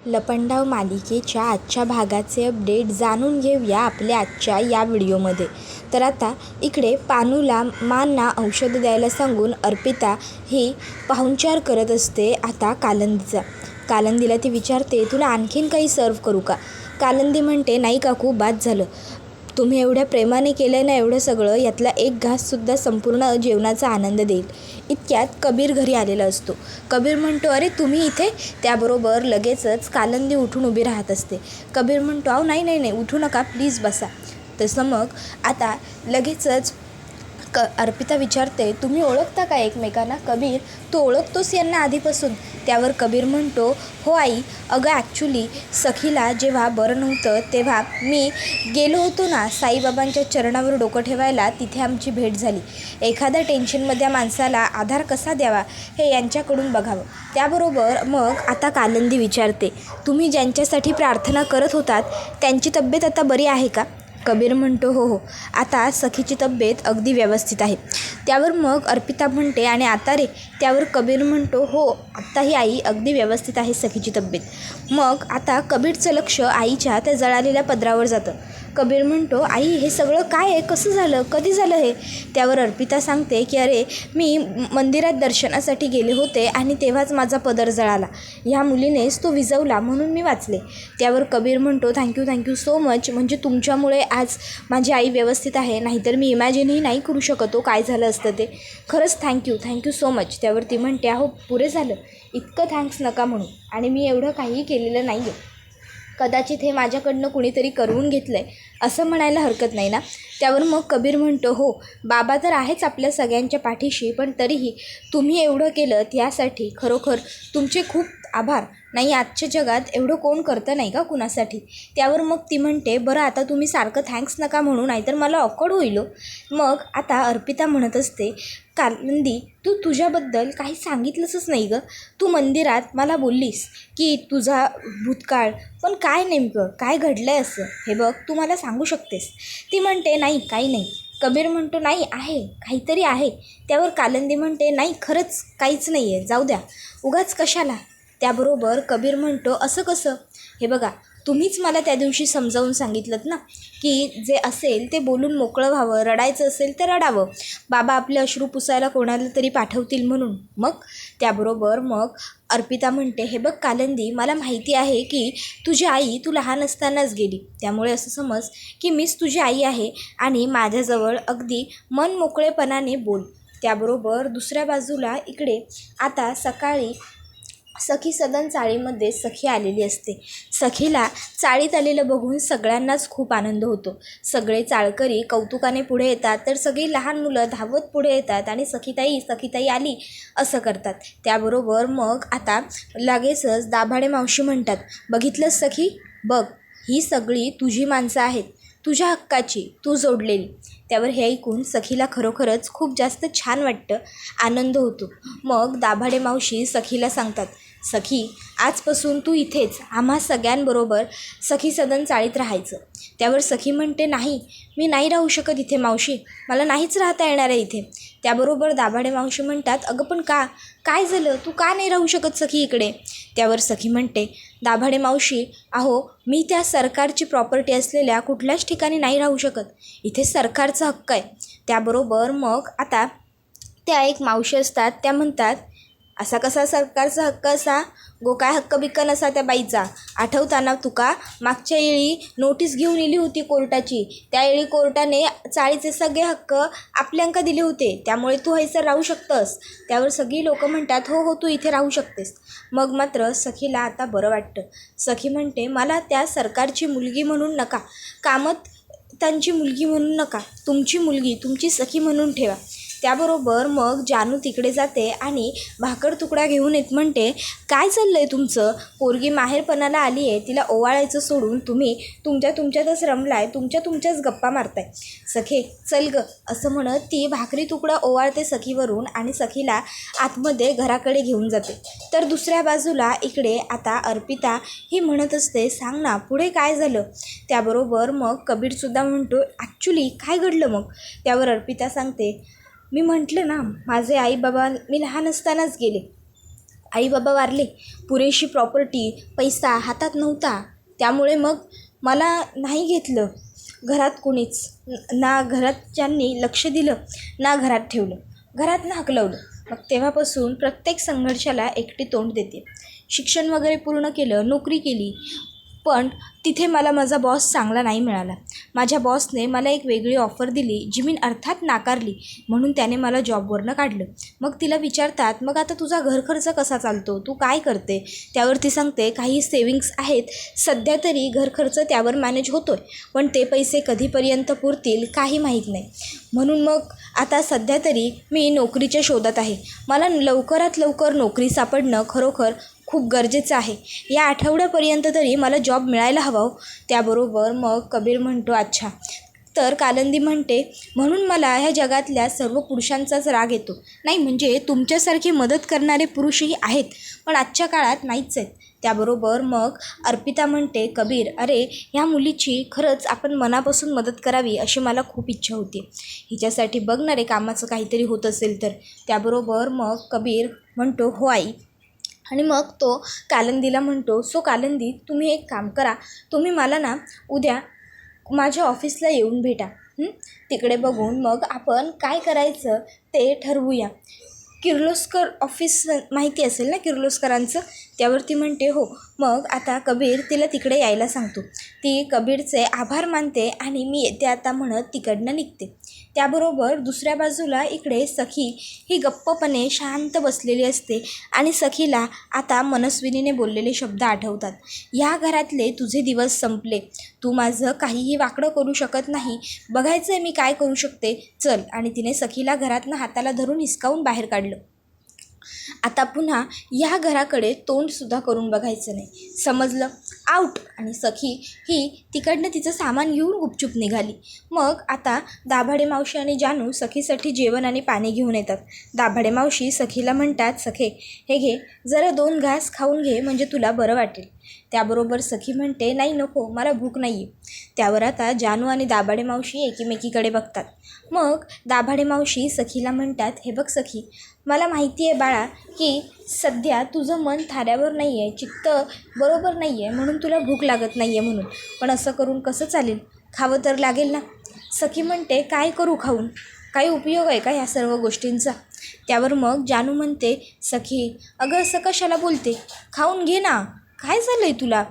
लपंडाव मालिकेच्या आजच्या भागाचे अपडेट जाणून घेऊया आपल्या आजच्या या व्हिडिओमध्ये. तर आता इकडे पानूला मांना औषध द्यायला सांगून अर्पिता ही पाहुणचार करत असते आता कालिंदीचा. कालिंदीला ती विचारते, तुला आणखीन काही सर्व करू का? कालिंदी म्हणते, नाही काकू, बाद झालं. तुम्ही एवढ्या प्रेमाने केलं ना एवढं सगळं, यातला एक घाससुद्धा संपूर्ण जेवणाचा आनंद देईल. इतक्यात कबीर घरी आलेला असतो. कबीर म्हणतो, अरे तुम्ही इथे? त्याबरोबर लगेचच कालिंदी उठून उभी राहत असते. कबीर म्हणतो, अहो नाही नाही नाही, उठू नका, प्लीज बसा. तसं मग आता लगेचच अर्पिता विचारते, तुम्ही ओळखता का एकमेकांना? कबीर, तू ओळखतोस यांना आधीपासून? त्यावर कबीर म्हणतो, हो आई, अगं ॲक्च्युली सखीला जेव्हा बरं नव्हतं तेव्हा मी गेलो होतो ना साईबाबांच्या चरणावर डोकं ठेवायला, तिथे आमची भेट झाली. एखाद्या टेन्शनमधल्या माणसाला आधार कसा द्यावा हे यांच्याकडून बघावं. त्याबरोबर मग आता कालिंदी विचारते, तुम्ही ज्यांच्यासाठी प्रार्थना करत होतात त्यांची तब्येत आता बरी आहे का? कबीर म्हणतो, हो हो, आता सखीची तब्येत अगदी व्यवस्थित आहे. त्यावर मग अर्पिता म्हणते, आणि आता रे? त्यावर कबीर म्हणतो, हो, आत्ताही आई अगदी व्यवस्थित आहे सखीची तब्येत. मग आता कबीरचं लक्ष आईच्या त्या जळालेल्या पदरावर जातं. कबीर म्हणतो, आई हे सगळं काय आहे? कसं झालं? कधी झालं हे? त्यावर अर्पिता सांगते की अरे मी मंदिरात दर्शनासाठी गेले होते आणि तेव्हाच माझा पदर जळाला. ह्या मुलीनेच तो विझवला म्हणून मी वाचले. त्यावर कबीर म्हणतो, थँक्यू सो मच. म्हणजे तुमच्यामुळे आज माझी आई व्यवस्थित आहे, नाहीतर मी इमॅजिनही नाही करू शकतो काय झालं असतं ते. खरंच थँक्यू सो मच. त्यावर ती म्हणते, अहो पुरे झालं, इतकं थँक्स नका म्हणू, आणि मी एवढं काहीही केलेलं नाही आहे. कदाचित हे माझ्याकडनं कुणीतरी करून घेतलं आहे असं म्हणायला हरकत नाही ना? त्यावर मग कबीर म्हणतो, हो, बाबा तर आहेच आपल्या सगळ्यांच्या पाठीशी, पण तरीही तुम्ही एवढं केलं त्यासाठी खरोखर तुमचे खूप आभार. नाही, आजच्या जगात एवढं कोण करतं नाही का कुणासाठी? त्यावर मग ती म्हणते, बरं आता तुम्ही सारखं थँक्स नका म्हणू, नाहीतर मला ऑकवर्ड होईल. मग आता अर्पिता म्हणत असते, कालिंदी, तू तुझ्याबद्दल काही सांगितलंच नाही गं. तू मंदिरात मला बोललीस की तुझा भूतकाळ, पण काय नेमकं काय घडलं आहे असं? हे बघ, तू मला सांगू शकतेस. ती म्हणते, नाही, काही नाही. कबीर म्हणतो, नाही आहे, काहीतरी आहे. त्यावर कालिंदी म्हणते, नाही, खरंच काहीच नाही आहे, जाऊ द्या, उगाच कशाला. त्याबरोबर कबीर म्हणतो, असं कसं? हे बघा, तुम्हीच मला त्या दिवशी समजावून सांगितलं ना की जे असेल ते बोलून मोकळं व्हावं, रडायचं असेल तर रडावं, बाबा आपले अश्रू पुसायला कोणाला तरी पाठवतील म्हणून. मग त्याबरोबर मग अर्पिता म्हणते, हे बघ कालिंदी, मला माहिती आहे की तुझी आई तू लहान असतानाच गेली, त्यामुळे असं समज की मीच तुझी आई आहे आणि माझ्याजवळ अगदी मन मोकळेपणाने बोल. त्याबरोबर दुसऱ्या बाजूला इकडे आता सकाळी सखी सदन चाळीमध्ये सखी आलेली असते. सखीला चाळीत आलेलं बघून सगळ्यांनाच खूप आनंद होतो. सगळे चाळकरी कौतुकाने पुढे येतात, तर सगळी लहान मुलं धावत पुढे येतात आणि सखीताई आली असं करतात. त्याबरोबर मग आता लगेचच दाभाडे मावशी म्हणतात, बघितलंस सखी, बघ, ही सगळी तुझी माणसं आहेत, तुझ्या हक्काची, तू जोडलेली. त्यावर हे ऐकून सखीला खरोखरच खूप जास्त छान वाटतं, आनंद होतो. मग दाभाडे मावशी सखीला सांगतात, सखी, आजपासून तू इथेच आम्हा सगळ्यांबरोबर सखी सदन चाळीत राहायचं. त्यावर सखी म्हणते, नाही, मी नाही राहू शकत इथे मावशी, मला नाहीच राहता येणार आहे इथे. त्याबरोबर दाभाडे मावशी म्हणतात, अगं पण का, काय झालं, तू का नाही राहू शकत सखी इकडे? त्यावर सखी म्हणते, दाभाडे मावशी, अहो मी त्या सरकारची प्रॉपर्टी असलेल्या कुठल्याच ठिकाणी नाही राहू शकत, इथे सरकारचा हक्क आहे. त्याबरोबर मग आता त्या एक मावशी असतात, त्या म्हणतात, असा कसा सरकारचा हक्क? असा काय हक्क बिक्क नसा त्या बाईचा. आठवताना तुका मागच्या वेळी नोटीस घेऊन इली होती कोर्टाची, त्यावेळी कोर्टाने चाळीचे सगळे हक्क आपल्यांका दिले होते, त्यामुळे तू हैसर राहू शकतंस. त्यावर सगळी लोक म्हणतात, हो हो, तू इथे राहू शकतेस. मग मात्र सखीला आता बरं वाटतं. सखी म्हणते, मला त्या सरकारची मुलगी म्हणून नका, कामत त्यांची मुलगी म्हणून नका, तुमची मुलगी, तुमची सखी म्हणून ठेवा. त्याबरोबर मग जानू तिकडे जाते आणि भाकर तुकडा घेऊन येत म्हणते, काय चाललं आहे तुमचं? पोरगी माहेरपणाला आली आहे, तिला ओवाळायचं सोडून तुम्ही तुमच्यातच रमलाय, तुमच्याच गप्पा मारताय. सखे चल ग, असं म्हणत ती भाकरी तुकडा ओवाळते सखीवरून आणि सखीला आतमध्ये घराकडे घेऊन जाते. तर दुसऱ्या बाजूला इकडे आता अर्पिता ही म्हणत असते, सांग ना पुढे काय झालं? त्याबरोबर मग कबीरसुद्धा म्हणतो, ॲक्च्युली काय घडलं मग? त्यावर अर्पिता सांगते, मी म्हटलं ना, माझे आई बाबा मी लहान असतानाच गेले, आई बाबा वारले, पुरेशी प्रॉपर्टी पैसा हातात नव्हता, त्यामुळे मग मला नाही घेतलं घरात कोणीच. ना घराच्यांनी लक्ष दिलं, ना घरात ठेवलं, घरातनं हाकलवलं. मग तेव्हापासून प्रत्येक संघर्षाला एकटी तोंड देते. शिक्षण वगैरे पूर्ण केलं, नोकरी केली, पण तिथे मला माझा बॉस चांगला नाही मिळाला. माझ्या बॉसने मला एक वेगळी ऑफर दिली, जी मी अर्थात नाकारली, म्हणून त्याने मला जॉबवरनं काढलं. मग तिला विचारतात, मग आता तुझा घरखर्च कसा चालतो, तू काय करते? त्यावर ती सांगते, काही सेविंग्स आहेत, सध्या तरी घरखर्च त्यावर मॅनेज होतो आहे, पण ते पैसे कधीपर्यंत पुरतील काही माहीत नाही. म्हणून मग आता सध्या तरी मी नोकरीच्या शोधात आहे. मला लवकरात लवकर नोकरी सापडणं खरोखर खूप गरजेचं आहे. या आठवड्यापर्यंत तरी मला जॉब मिळायला हवा हो. त्याबरोबर मग कबीर म्हणतो, अच्छा. तर कालिंदी म्हणते, म्हणून मला ह्या जगातल्या सर्व पुरुषांचाच राग येतो. नाही म्हणजे तुमच्यासारखे मदत करणारे पुरुषही आहेत, पण आजच्या काळात नाहीच आहेत. त्याबरोबर मग अर्पिता म्हणते, कबीर, अरे ह्या मुलीची खरंच आपण मनापासून मदत करावी अशी मला खूप इच्छा होती. हिच्यासाठी बघणारे कामाचं काहीतरी होत असेल तर. त्याबरोबर मग कबीर म्हणतो, हो आई. आणि मग तो कालिंदीला म्हणतो, सो कालिंदी, तुम्ही एक काम करा, तुम्ही मला ना उद्या माझ्या ऑफिसला येऊन भेटा. तिकडे बघून मग आपण काय करायचं ते ठरवूया. किर्लोस्कर ऑफिस माहिती असेल ना किर्लोस्करांचं? त्यावरती म्हणते, हो. मग आता कबीर तिला तिकडे यायला सांगतो. ती कबीरचे आभार मानते आणि मी येते आता म्हणत तिकडनं निघते. त्याबरोबर दुसऱ्या बाजूला इकडे सखी ही गप्पपणे शांत बसलेली असते आणि सखीला आता मनस्विनीने बोललेले शब्द आठवतात. या घरातले तुझे दिवस संपले, तू माझं काहीही वाकडं करू शकत नाही, बघायचं आहे मी काय करू शकते, चल. आणि तिने सखीला घरातनं हाताला धरून हिसकावून बाहेर काढलं. आता पुन्हा या घराकडे तोंडसुद्धा करून बघायचं नाही, समजलं? आऊट. आणि सखी ही तिकडनं तिचं सामान घेऊन गुपचूप निघाली. मग आता दाभाडे मावशी आणि जानू सखीसाठी जेवण आणि पाणी घेऊन येतात. दाभाडे मावशी सखीला म्हणतात, सखे हे घे, जरा 2 घास खाऊन घे, म्हणजे तुला बरं वाटेल. त्याबरोबर सखी म्हणते, नाही नको, मला भूक नाही आहे. त्यावर आता जानू आणि दाभाडे मावशी एकीमेकीकडे बघतात. मग दाभाडे मावशी सखीला म्हणतात, हे बघ सखी, मला माहिती आहे बाळा की सध्या तुझं मन थाऱ्यावर नाही आहे, चित्त बरोबर नाही आहे, म्हणून तुला भूक लागत नाही आहे म्हणून, पण असं करून कसं चालेल, खावं तर लागेल ना. सखी म्हणते, काय करू खाऊन, काही उपयोग आहे का ह्या सर्व गोष्टींचा? त्यावर मग जानू म्हणते, सखी अगं असं कशाला बोलते, खाऊन घे ना, काय झालं आहे तुला?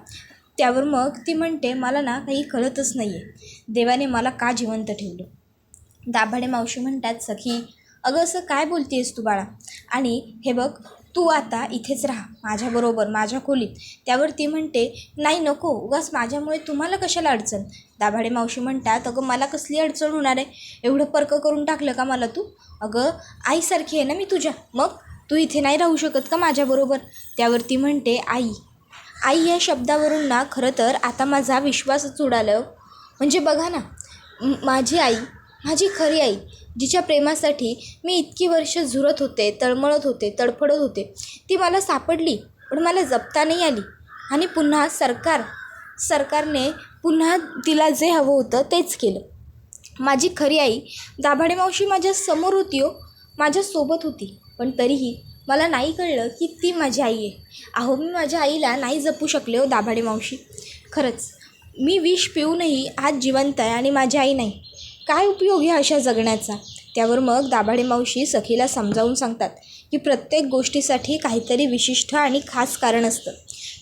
त्यावर मग ती म्हणते, मला ना काही कळतच नाही आहे, देवाने मला का जिवंत ठेवलं. दाभाडे मावशी म्हणतात, सखी अगं असं काय बोलतेस तू बाळा, आणि हे बघ तू आता इथेच राहा माझ्याबरोबर माझ्या खोलीत. त्यावर ती म्हणते, नाही नको, उगाच माझ्यामुळे तुम्हाला कशाला अडचण. दाभाडे मावशी म्हणतात, अगं मला कसली अडचण होणार आहे, एवढं पर्क करून टाकलं का मला तू? अगं आईसारखी आहे ना मी तुझ्या, मग तू इथे नाही राहू शकत का माझ्याबरोबर? त्यावर ती म्हणते, आई. आई या शब्दावरून ना खरं तर आता माझा विश्वासच उडाला. म्हणजे बघा ना, माझी आई, माझी खरी आई, जिच्या प्रेमासाठी मी इतकी वर्ष झुरत होते, तळमळत होते, तडफडत होते, ती मला सापडली, पण मला जपता नाही आली. आणि पुन्हा सरकारने पुन्हा तिला जे हवं होतं तेच केलं. माझी खरी आई दाभाडे मावशी माझ्या समोर होती हो, माझ्यासोबत होती, पण तरीही मला नाही कळलं की ती माझी आई आहे. अहो मी माझ्या आईला नाही जपू शकले हो दाभाडे मावशी. खरंच मी विष पिऊनही आज जिवंत आहे आणि माझी आई नाही. काय उपयोग ह्या अशा जगण्याचा? त्यावर मग दाभाडे मावशी सखीला समजावून सांगतात की प्रत्येक गोष्टीसाठी काहीतरी विशिष्ट आणि खास कारण असतं.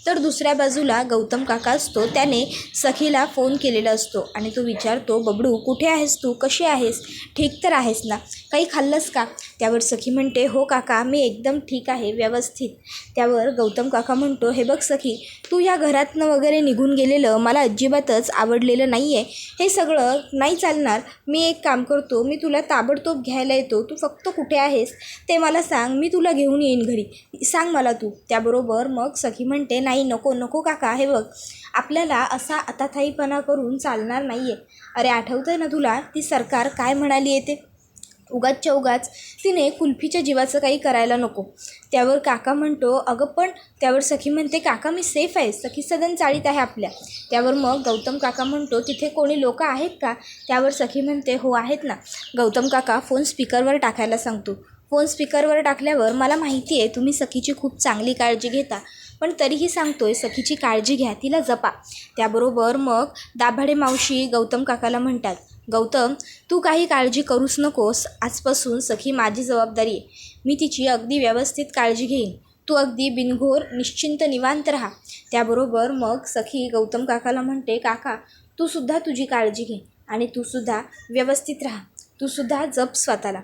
तर दुसऱ्या बाजूला गौतम काका असतो, त्याने सखीला फोन केलेला असतो आणि तो विचारतो, बबडू कुठे आहेस तू, कशी आहेस, ठीक तर आहेस ना, काही खाल्लंस का? त्यावर सखी म्हणते, हो काका मी एकदम ठीक आहे, व्यवस्थित. त्यावर गौतम काका म्हणतो, हे बघ सखी, तू या घरातनं वगैरे निघून गेलेलं मला अजिबातच आवडलेलं नाही आहे, हे सगळं नाही चालणार. मी एक काम करतो, मी तुला ताबडतोब घ्यायला येतो, तू फक्त कुठे आहेस ते मला सांग, मी तुला घेऊन येईन घरी, सांग मला तू. त्याबरोबर मग सखी म्हणते, नाही नको नको काका, हे बघ आपल्याला असा आताथाईपणा करून चालणार नाही आहे. अरे आठवतं आहे ना तुला ती सरकार काय म्हणाली आहे ते? उगाचच्या उगाच तिने कुल्फीच्या जीवाचं काही करायला नको. त्यावर काका म्हणतो, अगं पण. त्यावर सखी म्हणते, काका मी सेफ आहे, सखी सदन चाळीत आहे आपल्या. त्यावर मग गौतम काका म्हणतो, तिथे कोणी लोक आहेत का? त्यावर सखी म्हणते, हो आहेत ना. गौतम काका फोन स्पीकरवर टाकायला सांगतो. फोन स्पीकरवर टाकल्यावर मला माहिती आहे तुम्ही सखीची खूप चांगली काळजी घेता, पण तरीही सांगतोय सखीची काळजी घ्या, तिला जपा. त्याबरोबर मग दाभाडे मावशी गौतम काकाला म्हणतात, गौतम तू काही काळजी करूच नकोस, आजपासून सखी माझी जबाबदारी आहे. मी तिची अगदी व्यवस्थित काळजी घेईन. तू अगदी बिनघोर निश्चिंत निवांत राहा. त्याबरोबर मग सखी गौतम काकाला म्हणते, काका तूसुद्धा तुझी काळजी घे आणि तूसुद्धा व्यवस्थित राहा. तूसुद्धा जप स्वतःला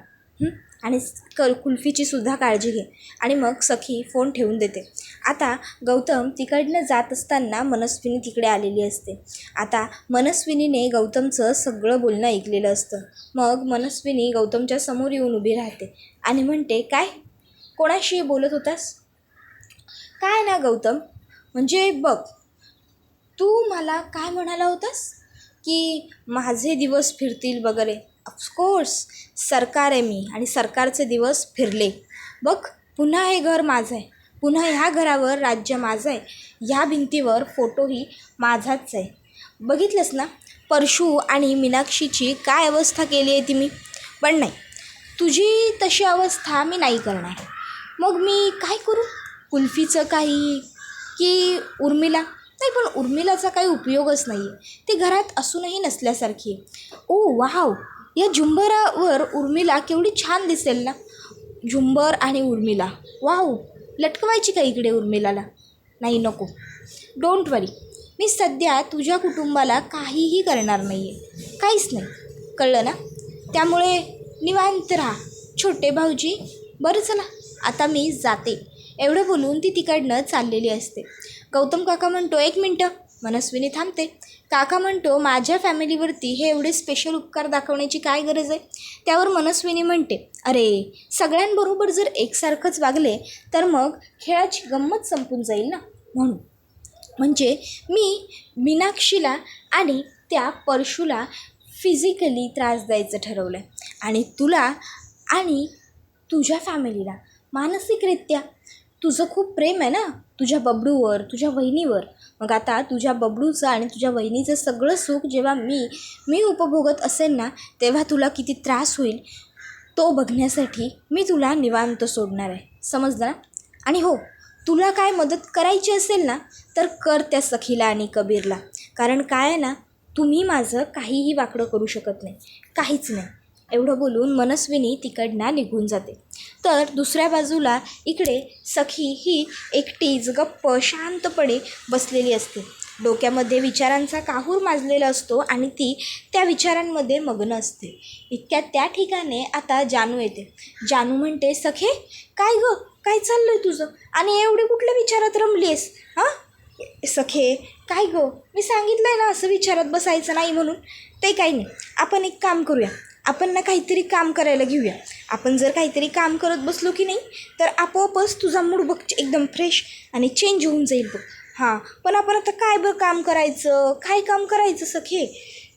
आणि कुल्फीचीसुद्धा काळजी घे. आणि मग सखी फोन ठेवून देते. आता गौतम तिकडनं जात असताना मनस्विनी तिकडे आलेली असते. आता मनस्विनीने गौतमचं सगळं बोलणं ऐकलेलं असतं. मग मनस्विनी गौतमच्या समोर येऊन उभी राहते आणि म्हणते, काय कोणाशी बोलत होतास? काय ना गौतम, म्हणजे बघ तू मला काय म्हणाला होतास की माझे दिवस फिरतील वगैरे. ऑफकोर्स सरकार आहे मी आणि सरकारचे दिवस फिरले. बघ पुन्हा हे घर माझं आहे, पुन्हा ह्या घरावर राज्य माझं आहे, ह्या भिंतीवर फोटोही माझाच आहे. बघितलंस ना परशू आणि मीनाक्षीची काय अवस्था केली आहे ती मी. पण नाही, तुझी तशी अवस्था मी नाही करणार. मग मी काय करू? कुल्फीचं काही की उर्मिला? नाही, पण उर्मिलाचा काही उपयोगच नाही आहे, ती घरात असूनही नसल्यासारखी आहे. ओ वाव, या झुंबरावर उर्मिला केवढी छान दिसेल ना. झुंबर आणि उर्मिला, वाव, लटकवायची का इकडे उर्मिलाला? नाही नको, डोंट वरी, मी सध्या तुझ्या कुटुंबाला काहीही करणार नाही आहे, काहीच नाही, कळलं ना. त्यामुळे निवांत राहा छोटे भाऊजी. बरं चला आता मी जाते. एवढं बोलून ती तिकडनं चाललेली असते. गौतम काका म्हणतो, एक मिनटं. मनस्विनी थांबते. काका म्हणतो, माझ्या फॅमिलीवरती हे एवढे स्पेशल उपकार दाखवण्याची काय गरज आहे? त्यावर मनस्विनी म्हणते, अरे सगळ्यांबरोबर जर एकसारखंच वागले तर मग खेळाची गंमत संपून जाईल ना. म्हणून म्हणजे मी मीनाक्षीला आणि त्या परशूला फिजिकली त्रास द्यायचं ठरवलं आहे आणि तुला आणि तुझ्या फॅमिलीला मानसिकरित्या. तुझं खूप प्रेम आहे ना तुझ्या बबडूवर, तुझ्या वहिनीवर. मग आता तुझ्या बबडूचं आणि तुझ्या वहिनीचं सगळं सुख जेव्हा मी उपभोगत असेल ना, तेव्हा तुला किती त्रास होईल तो बघण्यासाठी मी तुला निवांत सोडणार आहे, समजलं ना. आणि हो, तुला काय मदत करायची असेल ना तर कर त्या सखीला आणि कबीरला. कारण काय आहे ना, तुम्ही माझं काहीही वाकडं करू शकत नाही, काहीच नाही. एवढं बोलून मनस्विनी तिकडनं निघून जाते. तर दुसऱ्या बाजूला इकडे सखी ही एकटीच गप्प शांतपणे बसलेली असते. डोक्यामध्ये विचारांचा काहूर माजलेला असतो आणि ती त्या विचारांमध्ये मग्न असते. इतक्यात त्या ठिकाणी आता जानू येते. जानू म्हणते, सखे काय गं, काय चाललं आहे तुझं आणि एवढे कुठल्या विचारात रमली आहेस? हां सखे काय गं, मी सांगितलं आहे ना असं विचारात बसायचं नाही म्हणून. ते काही नाही, आपण एक काम करूया, आपण ना काहीतरी काम करायला घेऊया. आपण जर काहीतरी काम करत बसलो की नाही तर आपोआपच तुझा मूड बघ एकदम फ्रेश आणि चेंज होऊन जाईल बघ. हां पण आपण आता काय बरं काम करायचं, काय काम करायचं सखे?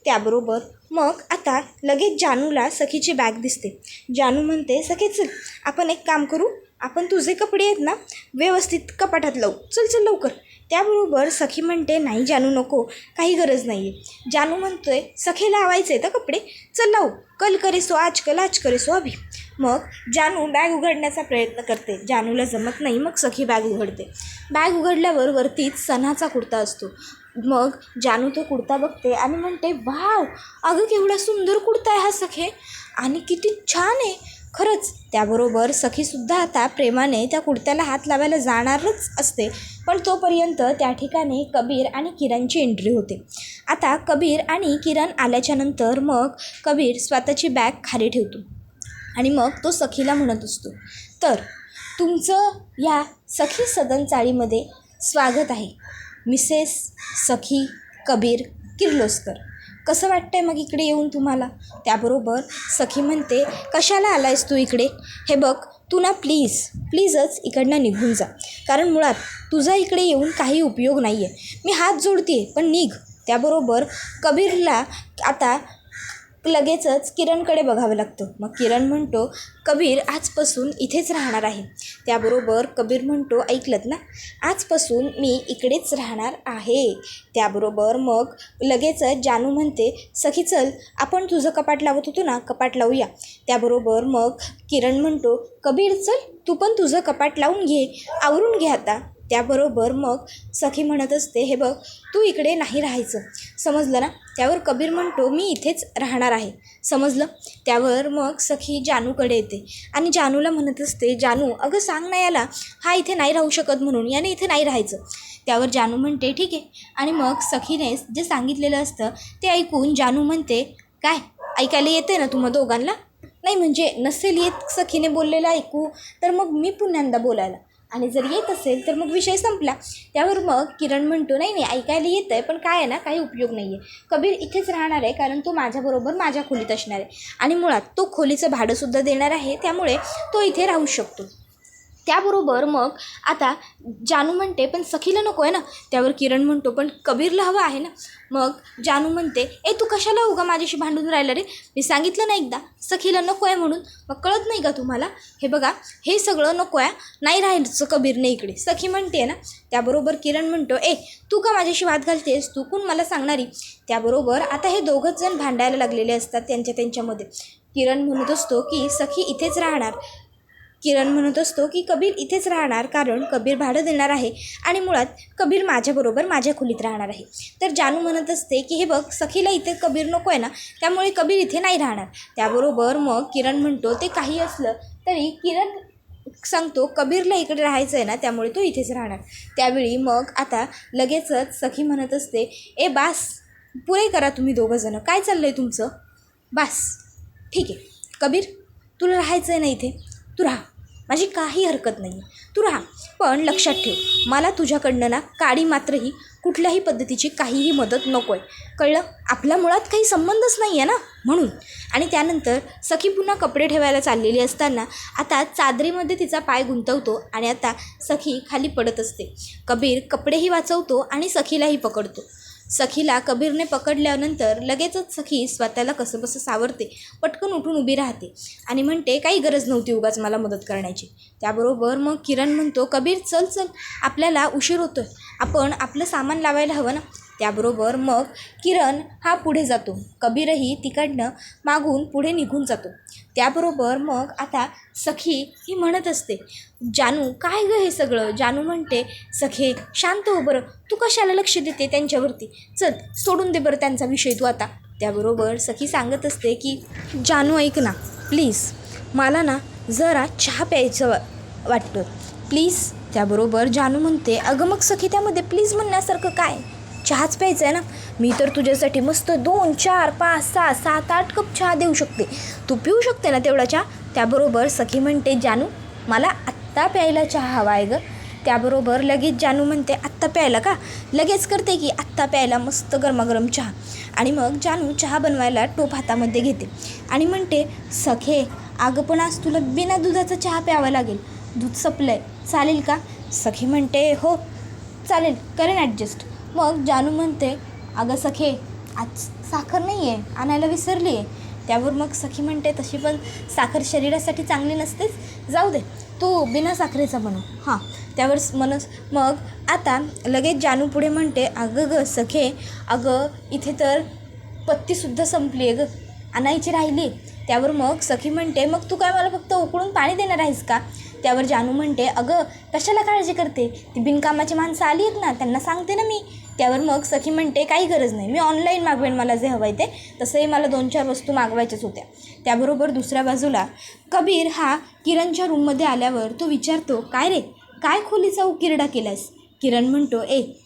त्याबरोबर मग आता लगेच जानूला सखीची बॅग दिसते. जानू म्हणते, सखे चल आपण एक काम करू, आपण तुझे कपडे आहेत ना व्यवस्थित कपाटात लावू, चल चल लवकर. त्याबरोबर सखी म्हणते, नाही जानू नको, काही गरज नाही आहे. जानू म्हणतोय, सखे लावायचे आहेत कपडे, चल लावू, कल करे सो आजकल, आज करे सो अभी. मग जानू बॅग उघडण्याचा प्रयत्न करते. जानूला जमत नाही. मग सखी बॅग उघडते. बॅग उघडल्यावर वरतीच सणाचा कुर्ता असतो. मग जानू तो कुर्ता बघते आणि म्हणते, वाव, अगं केवढा सुंदर कुर्ता आहे हा सखे आणि किती छान आहे खरंच. त्याबरोबर सखीसुद्धा आता प्रेमाने त्या कुर्त्याला हात लावायला जाणारच असते. पण तोपर्यंत त्या ठिकाणी कबीर आणि किरणची एंट्री होते. आता कबीर आणि किरण आल्याच्यानंतर मग कबीर स्वतःची बॅग खाली ठेवतो आणि मग तो सखीला म्हणत असतो, तर तुमचं या सखी सदन चाळीमध्ये स्वागत आहे, मिसेस सखी कबीर किर्लोस्कर. कसं वाटतंय मग इकडे येऊन तुम्हाला? त्याबरोबर सखी म्हणते, कशाला आलायस तू इकडे? हे बघ तू ना प्लीजच इकडनं निघून जा, कारण मुळात तुझा इकडे येऊन काही उपयोग नाही आहे. मी हात जोडते पण निघ. त्याबरोबर कबीरला आता लगेचच किरणकडे बघावं लागतं. मग किरण म्हणतो कबीर आजपासून इथेच राहणार आहे. त्याबरोबर कबीर म्हणतो ऐकलत ना, आजपासून मी इकडेच राहणार आहे. त्याबरोबर मग लगेचच जानू म्हणते सखी चल आपण तुझं कपाट लावत होतो ना, कपाट लावूया. त्याबरोबर मग किरण म्हणतो कबीर चल तू पण तुझं कपाट लावून घे, आवरून घे आता. त्याबरोबर मग सखी म्हणत असते हे बघ तू इकडे नाही राहायचं, समजलं ना. त्यावर कबीर म्हणतो मी इथेच राहणार आहे, समजलं. त्यावर मग सखी जानूकडे येते आणि जानूला म्हणत असते जानू अगं सांग ना याला, हा इथे नाही राहू शकत म्हणून, याने इथे नाही राहायचं. त्यावर जानू म्हणते ठीक आहे. आणि मग सखीने जे सांगितलेलं असतं ते ऐकून जानू म्हणते काय ऐकायला येते ना तुम्हा दोघांना? नाही म्हणजे नसेल येत सखीने बोललेलं ऐकू तर मग मी पुन्हा बोलायला, आणि जर येत असेल तर मग विषय संपला. त्यावर मग किरण म्हणतो नाही नाही ऐकायला येतं आहे पण काय आहे ना काही उपयोग नाही आहे. कबीर इथेच राहणार आहे कारण तो माझ्याबरोबर माझ्या खोलीत असणार आहे आणि मुळात तो खोलीचं भाडंसुद्धा देणार आहे, त्यामुळे तो इथे राहू शकतो. त्याबरोबर मग आता जानू म्हणते पण सखीला नको आहे ना. त्यावर किरण म्हणतो पण कबीरला हवं आहे ना. मग जानू म्हणते तू कशाला उगा माझ्याशी भांडून राहिला रे, मी सांगितलं ना एकदा सखीला नको आहे म्हणून, मग कळत नाही का तुम्हाला? हे बघा हे सगळं नको आहे, नाही राहायचं कबीरने इकडे, सखी म्हणते ना. त्याबरोबर किरण म्हणतो तू का माझ्याशी वाद घालतेस, तू कोण मला सांगणारी. त्याबरोबर आता हे दोघंच जण भांडायला लागलेले असतात त्यांच्यामध्ये. किरण म्हणत असतो की सखी इथेच राहणार, किरण म्हणत असतो की कबीर इथेच राहणार कारण कबीर भाडं देणार आहे आणि मुळात कबीर माझ्याबरोबर माझ्या खोलीत राहणार आहे. तर जानू म्हणत असते की हे बघ सखीला इथे कबीर नको आहे ना, त्यामुळे कबीर इथे नाही राहणार. त्याबरोबर मग किरण म्हणतो ते काही असलं तरी किरण सांगतो कबीरला इकडे राहायचं आहे ना, त्यामुळे तो इथेच राहणार. त्यावेळी मग आता लगेचच सखी म्हणत असते बास पुरे करा तुम्ही दोघंजणं, काय चाललं आहे तुमचं, बास ठीक आहे. कबीर तुला राहायचं आहे ना इथे, तू राहा, माझी काही हरकत नाही आहे, तू राहा. पण लक्षात ठेव मला तुझ्याकडनं ना काडी मात्रही कुठल्याही पद्धतीची काहीही मदत नको आहे, कळलं. आपल्या मुळात काही संबंधच नाही आहे ना म्हणून. आणि त्यानंतर सखी पुन्हा कपडे ठेवायला चाललेली असताना आता चादरीमध्ये तिचा पाय गुंतवतो आणि आता सखी खाली पडत असते. कबीर कपडेही वाचवतो आणि सखीलाही पकडतो. सखीला कबीरने पकडल्यानंतर लगेचच सखी स्वतःला कसंबसं सावरते, पटकन उठून उभी राहते आणि म्हणते काही गरज नव्हती उगाच मला मदत करण्याची. त्याबरोबर मग किरण म्हणतो कबीर चल चल आपल्याला उशीर होतो आहे, आपण आपलं सामान लावायला हवं ना. त्याबरोबर मग किरण हा पुढे जातो, कबीरही तिकडनं मागून पुढे निघून जातो. त्याबरोबर मग आता सखी ही म्हणत असते जानू काय गं हे सगळं. जानू म्हणते सखे शांत हो बरं, तू कशाला लक्ष देते त्यांच्यावरती, चल सोडून दे बरं त्यांचा विषय तू आता. त्याबरोबर सखी सांगत असते की जानू ऐक ना प्लीज, मला ना जरा चहा प्यायचं वाटतं प्लीज. त्याबरोबर जानू म्हणते अगं मग सखी त्यामध्ये प्लीज म्हणण्यासारखं काय, चहाच प्यायचा आहे ना, मी तर तुझ्यासाठी मस्त 2, 4, 5, 6, 7, 8 कप चहा देऊ शकते, तू पिऊ शकते ना तेवढा चहा. त्याबरोबर सखी म्हणते जानू मला आत्ता प्यायला चहा हवा आहे गं. त्याबरोबर लगेच जानू म्हणते आत्ता प्यायला का, लगेच करते की आत्ता प्यायला मस्त गरमागरम चहा. आणि मग जानू चहा बनवायला टोप हातामध्ये घेते आणि म्हणते सखे अगं पण आज तुला बिना दुधाचा चहा प्यावा लागेल, दूध संपलं आहे चालेल का. सखी म्हणते हो चालेल करेन ॲडजस्ट. मग जानू म्हणते अगं सखे आज साखर नाही आहे आणायला विसरली आहे. त्यावर मग सखी म्हणते तशी पण साखर शरीरासाठी चांगली नसतेच, जाऊ दे तू बिना साखरेचा बनव हां. त्यावर मग आता लगेच जानू पुढे म्हणते अगं गं सखे अगं इथे तर पत्तीसुद्धा संपली आहे गं, आणायची राहिली. त्यावर मग सखी म्हणते मग तू काय मला फक्त उकळून पाणी देणार आहेस का. त्यावर जानू म्हणते अगं कशाला काळजी करते, ती बिनकामाची माणसं आली आहेत ना त्यांना सांगते ना मी. त्यावर मग सखी म्हणते काही गरज नाही, मी ऑनलाईन मागवेन मला जे हवं आहे ते, तसंही मला 2-4 वस्तू मागवायच्याच होत्या. त्याबरोबर दुसऱ्या बाजूला कबीर हा किरणच्या रूममध्ये आल्यावर तो विचारतो काय रे काय खोलीचा उकिरडा केलास. किरण म्हणतो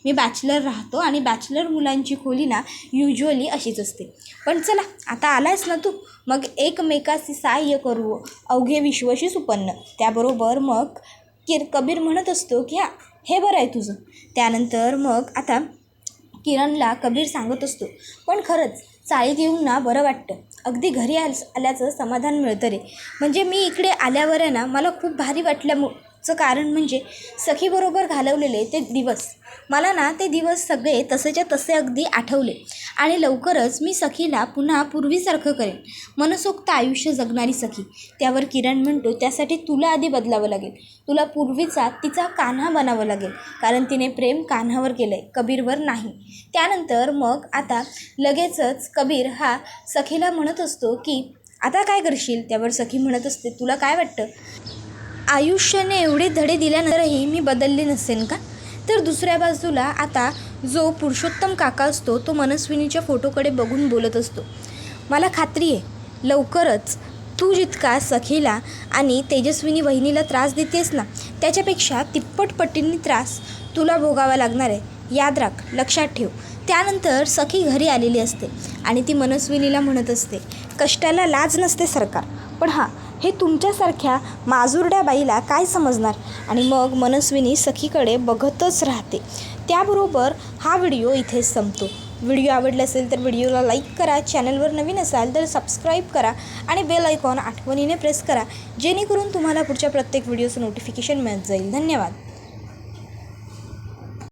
मी बॅचलर राहतो आणि बॅचलर मुलांची खोली ना युज्युअली अशीच असते, पण चला आता आलायस ना तू मग एकमेकाशी सहाय्य करू अवघे विश्वशी सुपन्न. त्याबरोबर मग कबीर म्हणत असतो की हे बरं आहे तुझं. त्यानंतर मग आता किरणला कबीर सांगत असतो पण खरंच चाळीत येऊन ना बरं वाटतं, अगदी घरी आल्याचं समाधान मिळतं रे. म्हणजे मी इकडे आल्यावर आहे ना मला खूप भारी चं कारण म्हणजे सखीबरोबर घालवलेले ते दिवस. मला ना ते दिवस सगळे तसेच्या तसे अगदी आठवले आणि लवकरच मी सखीला पुन्हा पूर्वीसारखं करेन. मनसोक्त आयुष्य जगणारी सखी. त्यावर किरण म्हणतो, त्यासाठी तुला आधी बदलावं लागेल. तुला पूर्वीचा तिचा कान्हा बनावं लागेल, कारण तिने प्रेम कान्हावर केलं आहे, कबीरवर नाही. त्यानंतर मग आता लगेचच कबीर हा सखीला म्हणत असतो की आता काय करशील. त्यावर सखी म्हणत असते, तुला काय वाटतं, आयुष्याने एवढे धडे दिल्यानंतरही मी बदलले नसेन का. तर दुसऱ्या बाजूला आता जो पुरुषोत्तम काका असतो तो मनस्विनीच्या फोटोकडे बघून बोलत असतो, मला खात्री आहे लवकरच तू जितका सखीला आणि तेजस्विनी वहिनीला त्रास देतेस ना, त्याच्यापेक्षा तिप्पट पटींनी त्रास तुला भोगावा लागणार आहे. याद राख, लक्षात ठेव. त्यानंतर सखी घरी आलेली असते आणि ती मनस्विनीला म्हणत असते, कष्टाला लाज नसते सरकार, पण हां, हे तुमच्यासारख्या माजुरड्या बाईला काय समजणार. आणि मग मनस्विनी सखीकडे बघतच राहते. त्याबरोबर हा व्हिडिओ इथेच संपतो. व्हिडिओ आवडला असेल तर व्हिडिओला लाईक करा, चॅनलवर नवीन असाल तर सबस्क्राईब करा आणि बेल आयकॉन आठवणीने प्रेस करा, जेणेकरून तुम्हाला पुढच्या प्रत्येक व्हिडिओचं नोटिफिकेशन मिळत जाईल. धन्यवाद.